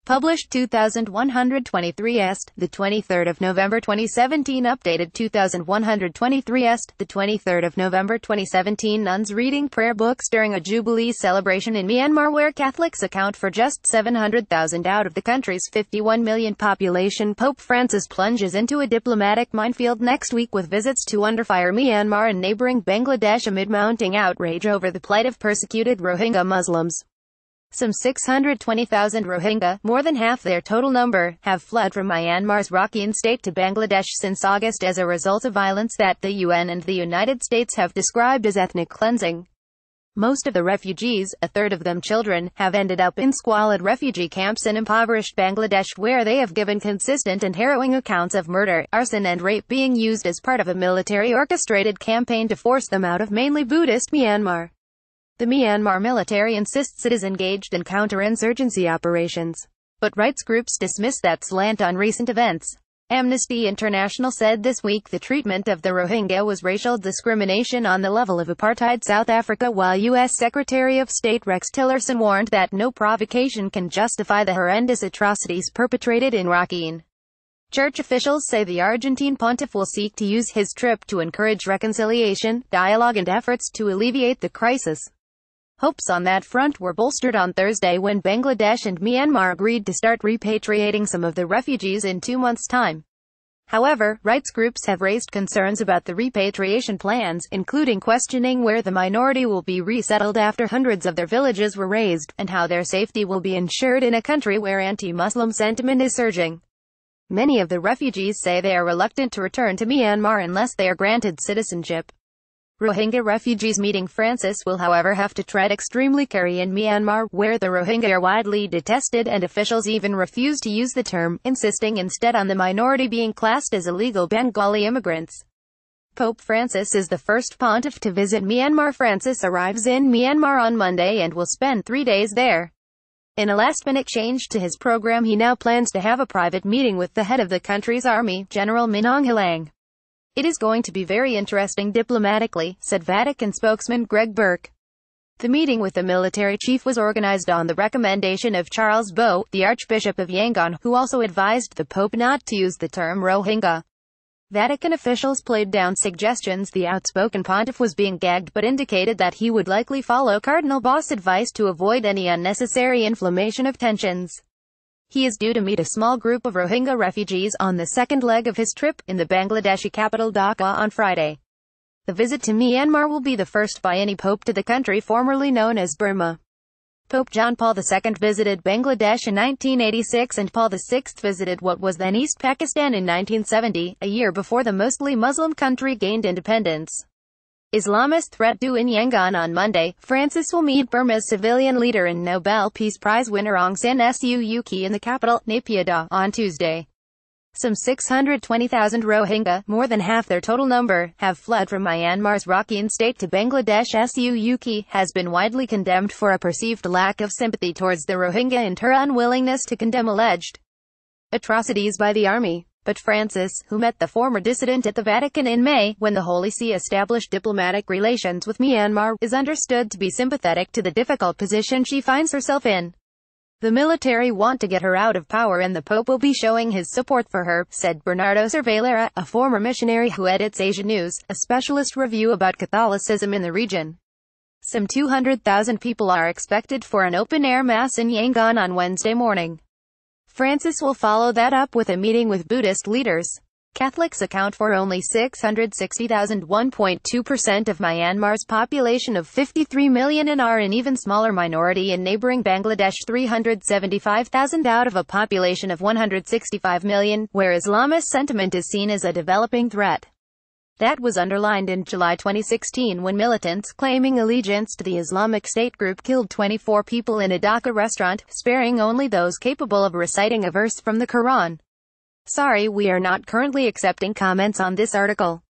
Published 2123 est, the 23rd of November 2017. Updated 2123 est, the 23rd of November 2017. Nuns reading prayer books during a jubilee celebration in Myanmar, where Catholics account for just 700,000 out of the country's 51 million population. Pope Francis plunges into a diplomatic minefield next week with visits to underfire Myanmar and neighbouring Bangladesh amid mounting outrage over the plight of persecuted Rohingya Muslims. Some 620,000 Rohingya, more than half their total number, have fled from Myanmar's Rakhine state to Bangladesh since August as a result of violence that the UN and the United States have described as ethnic cleansing. Most of the refugees, a third of them children, have ended up in squalid refugee camps in impoverished Bangladesh, where they have given consistent and harrowing accounts of murder, arson and rape being used as part of a military-orchestrated campaign to force them out of mainly Buddhist Myanmar. The Myanmar military insists it is engaged in counterinsurgency operations, but rights groups dismiss that slant on recent events. Amnesty International said this week the treatment of the Rohingya was racial discrimination on the level of apartheid South Africa, while U.S. Secretary of State Rex Tillerson warned that no provocation can justify the horrendous atrocities perpetrated in Rakhine. Church officials say the Argentine pontiff will seek to use his trip to encourage reconciliation, dialogue and efforts to alleviate the crisis. Hopes on that front were bolstered on Thursday when Bangladesh and Myanmar agreed to start repatriating some of the refugees in 2 months' time. However, rights groups have raised concerns about the repatriation plans, including questioning where the minority will be resettled after hundreds of their villages were razed, and how their safety will be ensured in a country where anti-Muslim sentiment is surging. Many of the refugees say they are reluctant to return to Myanmar unless they are granted citizenship. Rohingya refugees meeting Francis will however have to tread extremely carefully in Myanmar, where the Rohingya are widely detested and officials even refuse to use the term, insisting instead on the minority being classed as illegal Bengali immigrants. Pope Francis is the first pontiff to visit Myanmar. Francis arrives in Myanmar on Monday and will spend 3 days there. In a last-minute change to his program, he now plans to have a private meeting with the head of the country's army, General Min Aung Hlaing. "It is going to be very interesting diplomatically," said Vatican spokesman Greg Burke. The meeting with the military chief was organized on the recommendation of Charles Bo, the Archbishop of Yangon, who also advised the Pope not to use the term Rohingya. Vatican officials played down suggestions the outspoken pontiff was being gagged, but indicated that he would likely follow Cardinal Bo's advice to avoid any unnecessary inflammation of tensions. He is due to meet a small group of Rohingya refugees on the second leg of his trip, in the Bangladeshi capital Dhaka on Friday. The visit to Myanmar will be the first by any pope to the country formerly known as Burma. Pope John Paul II visited Bangladesh in 1986 and Paul VI visited what was then East Pakistan in 1970, a year before the mostly Muslim country gained independence. Islamist threat due in Yangon on Monday. Francis will meet Burma's civilian leader and Nobel Peace Prize winner Aung San Suu Kyi in the capital, Naypyidaw, on Tuesday. Some 620,000 Rohingya, more than half their total number, have fled from Myanmar's Rakhine state to Bangladesh. Suu Kyi has been widely condemned for a perceived lack of sympathy towards the Rohingya and her unwillingness to condemn alleged atrocities by the army. But Francis, who met the former dissident at the Vatican in May, when the Holy See established diplomatic relations with Myanmar, is understood to be sympathetic to the difficult position she finds herself in. "The military want to get her out of power and the Pope will be showing his support for her," said Bernardo Cervellera, a former missionary who edits Asia News, a specialist review about Catholicism in the region. Some 200,000 people are expected for an open-air mass in Yangon on Wednesday morning. Francis will follow that up with a meeting with Buddhist leaders. Catholics account for only 660,000, 1.2% of Myanmar's population of 53 million, and are an even smaller minority in neighbouring Bangladesh, 375,000 out of a population of 165 million, where Islamist sentiment is seen as a developing threat. That was underlined in July 2016 when militants claiming allegiance to the Islamic State group killed 24 people in a Dhaka restaurant, sparing only those capable of reciting a verse from the Quran. Sorry, we are not currently accepting comments on this article.